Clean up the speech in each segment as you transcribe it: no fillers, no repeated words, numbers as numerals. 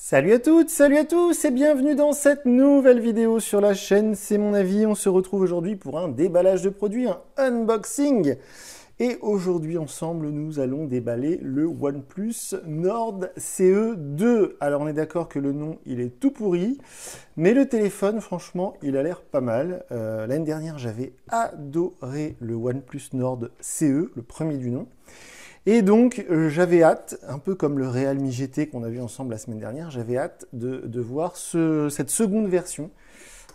Salut à toutes, salut à tous et bienvenue dans cette nouvelle vidéo sur la chaîne C'est mon avis. On se retrouve aujourd'hui pour un déballage de produits, un unboxing. Et aujourd'hui ensemble, nous allons déballer le OnePlus Nord CE2. Alors on est d'accord que le nom, il est tout pourri, mais le téléphone, franchement, il a l'air pas mal. L'année dernière, j'avais adoré le OnePlus Nord CE, le premier du nom. Et donc, j'avais hâte, un peu comme le Realme GT qu'on a vu ensemble la semaine dernière, j'avais hâte de voir cette seconde version,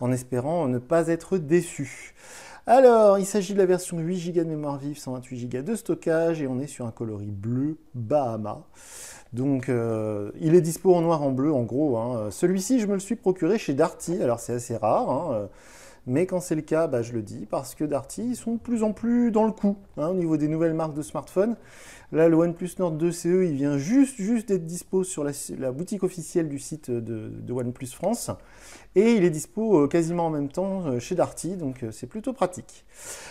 en espérant ne pas être déçu. Alors, il s'agit de la version 8 Go de mémoire vive, 128 Go de stockage, et on est sur un coloris bleu Bahama. Donc, il est dispo en noir, en bleu, en gros. Hein. Celui-ci, je me le suis procuré chez Darty, alors c'est assez rare, hein, mais quand c'est le cas, bah, je le dis, parce que Darty, ils sont de plus en plus dans le coup, hein, au niveau des nouvelles marques de smartphones. Là, le OnePlus Nord 2 CE, il vient juste d'être dispo sur la boutique officielle du site de OnePlus France. Et il est dispo quasiment en même temps chez Darty, donc c'est plutôt pratique.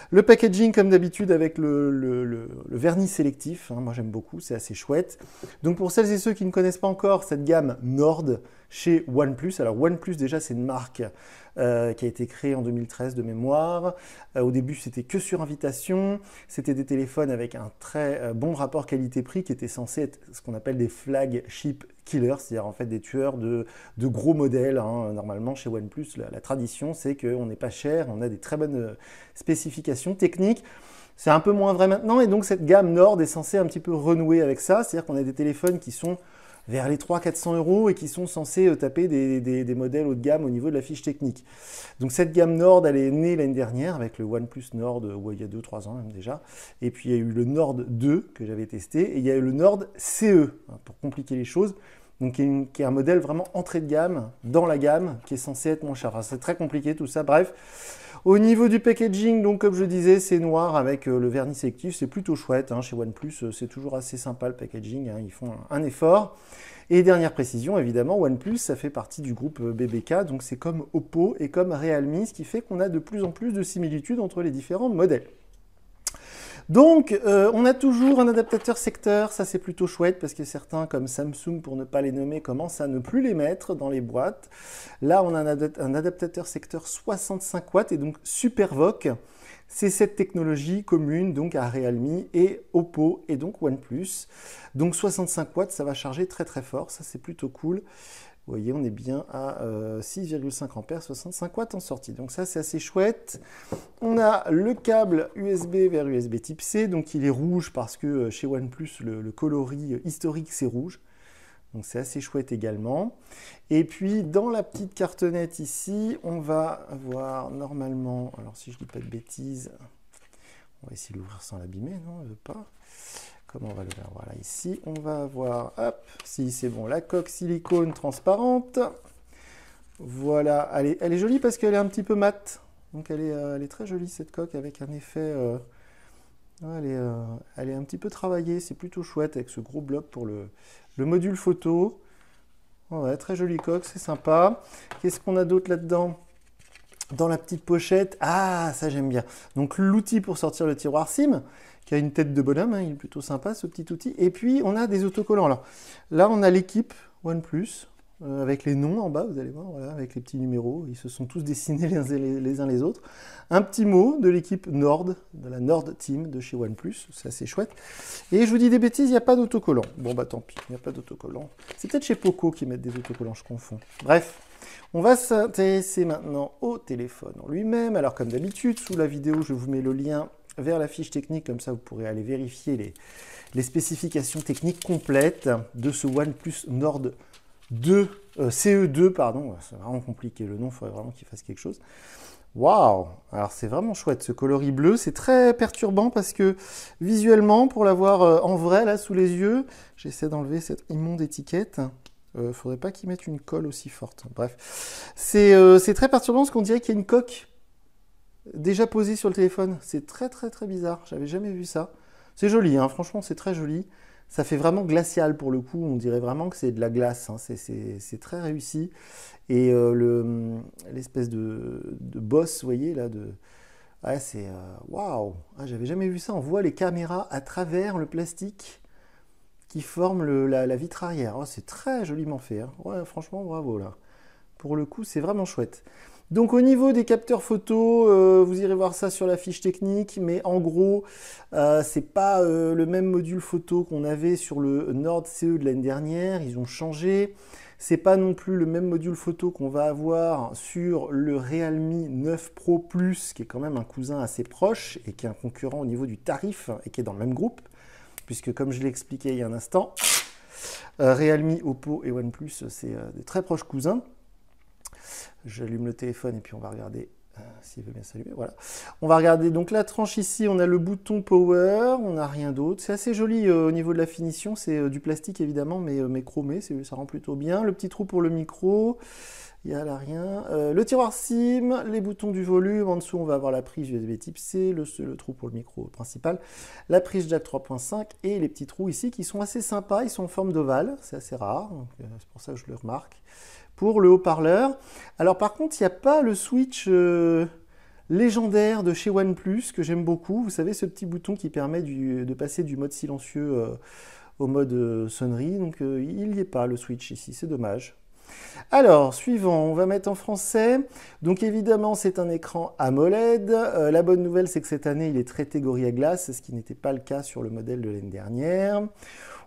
Le packaging, comme d'habitude, avec le vernis sélectif, hein, moi j'aime beaucoup, c'est assez chouette. Donc pour celles et ceux qui ne connaissent pas encore cette gamme Nord chez OnePlus, alors OnePlus déjà c'est une marque qui a été créée en 2013 de mémoire. Au début c'était que sur invitation, c'était des téléphones avec un très bon rapport qualité-prix qui était censé être ce qu'on appelle des flagship killers, c'est-à-dire en fait des tueurs de gros modèles. Hein. Normalement chez OnePlus, la tradition c'est qu'on n'est pas cher, on a des très bonnes spécifications techniques. C'est un peu moins vrai maintenant et donc cette gamme Nord est censée un petit peu renouer avec ça, c'est-à-dire qu'on a des téléphones qui sont vers les 300-400 € et qui sont censés taper des modèles haut de gamme au niveau de la fiche technique. Donc cette gamme Nord, elle est née l'année dernière avec le OnePlus Nord, il y a 2-3 ans même déjà. Et puis il y a eu le Nord 2 que j'avais testé et il y a eu le Nord CE, hein, pour compliquer les choses. Donc qui est un modèle vraiment entrée de gamme, dans la gamme, qui est censé être moins cher. Enfin, c'est très compliqué tout ça, bref. Au niveau du packaging, donc comme je disais, c'est noir avec le vernis sélectif, c'est plutôt chouette. Hein, chez OnePlus, c'est toujours assez sympa le packaging, hein, ils font un effort. Et dernière précision, évidemment, OnePlus, ça fait partie du groupe BBK, donc c'est comme Oppo et comme Realme, ce qui fait qu'on a de plus en plus de similitudes entre les différents modèles. Donc, on a toujours un adaptateur secteur, ça c'est plutôt chouette parce que certains, comme Samsung, pour ne pas les nommer, commencent à ne plus les mettre dans les boîtes. Là, on a un adaptateur secteur 65 watts et donc SuperVOC. C'est cette technologie commune donc à Realme et Oppo et donc OnePlus. Donc 65 watts, ça va charger très très fort, ça c'est plutôt cool. Vous voyez, on est bien à 6,5 ampères, 65 watts en sortie. Donc ça, c'est assez chouette. On a le câble USB vers USB type C. Donc il est rouge parce que chez OnePlus, le coloris historique, c'est rouge. Donc c'est assez chouette également. Et puis dans la petite cartonnette ici, on va avoir normalement, alors si je ne dis pas de bêtises, on va essayer de l'ouvrir sans l'abîmer, non, elle ne veut pas. Comment on va le faire? Voilà, ici, on va avoir, hop, si c'est bon, la coque silicone transparente. Voilà, elle est jolie parce qu'elle est un petit peu mate. Donc elle est très jolie cette coque avec un effet, elle est un petit peu travaillée, c'est plutôt chouette avec ce gros bloc pour le module photo. Ouais, très jolie coque, c'est sympa. Qu'est-ce qu'on a d'autre là-dedans? Dans la petite pochette, ah, ça j'aime bien. Donc l'outil pour sortir le tiroir SIM, qui a une tête de bonhomme, hein, il est plutôt sympa ce petit outil. Et puis on a des autocollants. Alors là, on a l'équipe OnePlus, avec les noms en bas, vous allez voir, voilà, avec les petits numéros. Ils se sont tous dessinés les uns les autres. Un petit mot de l'équipe Nord, de la Nord Team de chez OnePlus, c'est assez chouette. Et je vous dis des bêtises, il n'y a pas d'autocollant. Bon bah tant pis, il n'y a pas d'autocollant. C'est peut-être chez Poco qui mettent des autocollants, je confonds. Bref. On va s'intéresser maintenant au téléphone en lui-même. Alors comme d'habitude, sous la vidéo, je vous mets le lien vers la fiche technique, comme ça vous pourrez aller vérifier les spécifications techniques complètes de ce OnePlus Nord 2, CE2, pardon. C'est vraiment compliqué le nom, il faudrait vraiment qu'il fasse quelque chose. Waouh! Alors c'est vraiment chouette, ce coloris bleu, c'est très perturbant parce que visuellement, pour l'avoir en vrai, là, sous les yeux, j'essaie d'enlever cette immonde étiquette. Faudrait pas qu'ils mettent une colle aussi forte. Bref, c'est très perturbant parce qu'on dirait qu'il y a une coque déjà posée sur le téléphone. C'est très très très bizarre. J'avais jamais vu ça. C'est joli, hein. Franchement, c'est très joli. Ça fait vraiment glacial pour le coup. On dirait vraiment que c'est de la glace. Hein. C'est très réussi. Et l'espèce de bosse, vous voyez là, ouais, c'est waouh. Ah, j'avais jamais vu ça. On voit les caméras à travers le plastique qui forment la vitre arrière. Oh, c'est très joliment fait, hein. Ouais, franchement, bravo là. Pour le coup, c'est vraiment chouette. Donc au niveau des capteurs photo, vous irez voir ça sur la fiche technique, mais en gros, c'est pas le même module photo qu'on avait sur le Nord CE de l'année dernière, ils ont changé. C'est pas non plus le même module photo qu'on va avoir sur le Realme 9 Pro Plus, qui est quand même un cousin assez proche et qui est un concurrent au niveau du tarif et qui est dans le même groupe, puisque comme je l'ai expliqué il y a un instant, Realme, Oppo et OnePlus, c'est des très proches cousins. J'allume le téléphone et puis on va regarder s'il veut bien s'allumer. Voilà. On va regarder donc la tranche ici. On a le bouton Power. On n'a rien d'autre. C'est assez joli au niveau de la finition. C'est du plastique évidemment, mais chromé. Ça rend plutôt bien. Le petit trou pour le micro. Il n'y a là rien. Le tiroir SIM, les boutons du volume. En dessous, on va avoir la prise USB type C, le trou pour le micro principal, la prise jack 3.5 et les petits trous ici qui sont assez sympas. Ils sont en forme d'ovale. C'est assez rare. C'est pour ça que je le remarque. Pour le haut-parleur. Alors par contre, il n'y a pas le switch légendaire de chez OnePlus que j'aime beaucoup. Vous savez, ce petit bouton qui permet de passer du mode silencieux au mode sonnerie. Donc il n'y est pas le switch ici, c'est dommage. Alors, suivant, on va mettre en français. Donc évidemment, c'est un écran AMOLED. La bonne nouvelle, c'est que cette année, il est traité Gorilla Glass, ce qui n'était pas le cas sur le modèle de l'année dernière.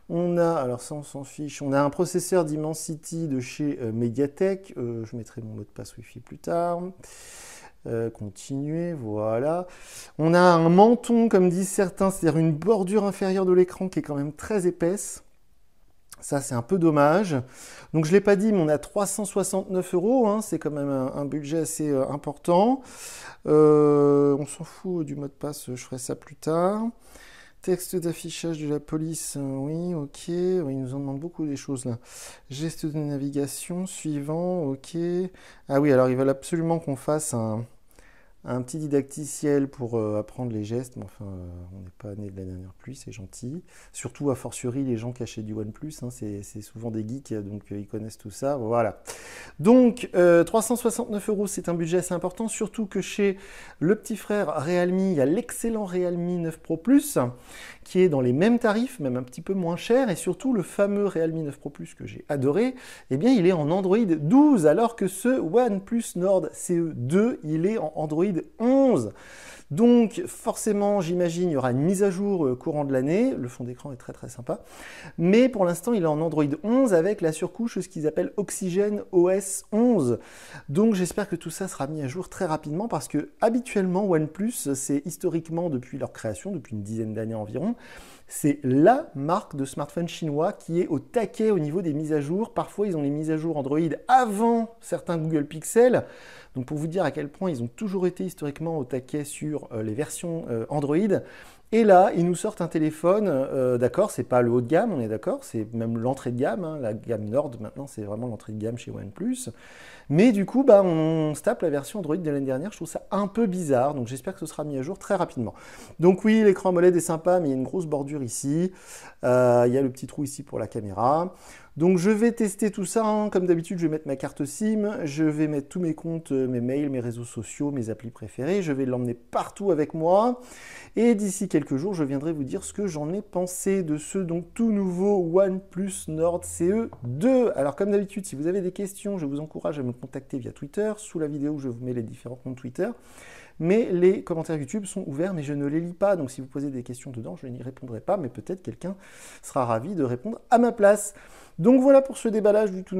On a, alors ça on s'en fiche, on a un processeur Dimensity de chez Mediatek. Je mettrai mon mot de passe Wi-Fi plus tard. Continuer, voilà. On a un menton, comme disent certains, c'est-à-dire une bordure inférieure de l'écran qui est quand même très épaisse. Ça, c'est un peu dommage. Donc, je ne l'ai pas dit, mais on a 369 €. Hein, c'est quand même un budget assez important. On s'en fout du mot de passe, je ferai ça plus tard. Texte d'affichage de la police, oui, ok. Oui, ils nous en demandent beaucoup des choses là. Geste de navigation, suivant, ok. Ah oui, alors ils veulent absolument qu'on fasse un petit didacticiel pour apprendre les gestes, mais enfin, on n'est pas né de la dernière pluie, c'est gentil. Surtout, a fortiori, les gens qui achètent du OnePlus, hein, c'est souvent des geeks, donc ils connaissent tout ça, voilà. Donc, 369 €, c'est un budget assez important, surtout que chez le petit frère Realme, il y a l'excellent Realme 9 Pro Plus, qui est dans les mêmes tarifs, même un petit peu moins cher, et surtout le fameux Realme 9 Pro Plus que j'ai adoré, eh bien, il est en Android 12, alors que ce OnePlus Nord CE2, il est en Android 11. Donc forcément, j'imagine, il y aura une mise à jour courant de l'année. Le fond d'écran est très très sympa. Mais pour l'instant, il est en Android 11 avec la surcouche, ce qu'ils appellent Oxygen OS 11. Donc j'espère que tout ça sera mis à jour très rapidement parce que habituellement, OnePlus, c'est historiquement depuis leur création, depuis une dizaine d'années environ, c'est la marque de smartphone chinois qui est au taquet au niveau des mises à jour. Parfois, ils ont les mises à jour Android avant certains Google Pixel. Donc pour vous dire à quel point ils ont toujours été historiquement au taquet sur les versions Android. Et là, ils nous sortent un téléphone, d'accord, c'est pas le haut de gamme, on est d'accord, c'est même l'entrée de gamme, hein, la gamme Nord maintenant, c'est vraiment l'entrée de gamme chez OnePlus. Mais du coup, bah, on se tape la version Android de l'année dernière, je trouve ça un peu bizarre, donc j'espère que ce sera mis à jour très rapidement. Donc oui, l'écran AMOLED est sympa, mais il y a une grosse bordure ici, il y a le petit trou ici pour la caméra. Donc je vais tester tout ça, hein. Comme d'habitude je vais mettre ma carte SIM, je vais mettre tous mes comptes, mes mails, mes réseaux sociaux, mes applis préférées, je vais l'emmener partout avec moi et d'ici quelques jours je viendrai vous dire ce que j'en ai pensé de ce donc tout nouveau OnePlus Nord CE2. Alors comme d'habitude si vous avez des questions je vous encourage à me contacter via Twitter, sous la vidéo je vous mets les différents comptes Twitter. Mais les commentaires YouTube sont ouverts, mais je ne les lis pas. Donc si vous posez des questions dedans, je n'y répondrai pas, mais peut-être quelqu'un sera ravi de répondre à ma place. Donc voilà pour ce déballage du tout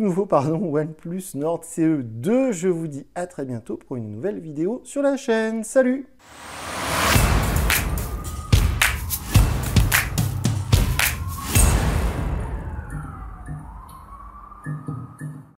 nouveau OnePlus Nord CE2. Je vous dis à très bientôt pour une nouvelle vidéo sur la chaîne. Salut!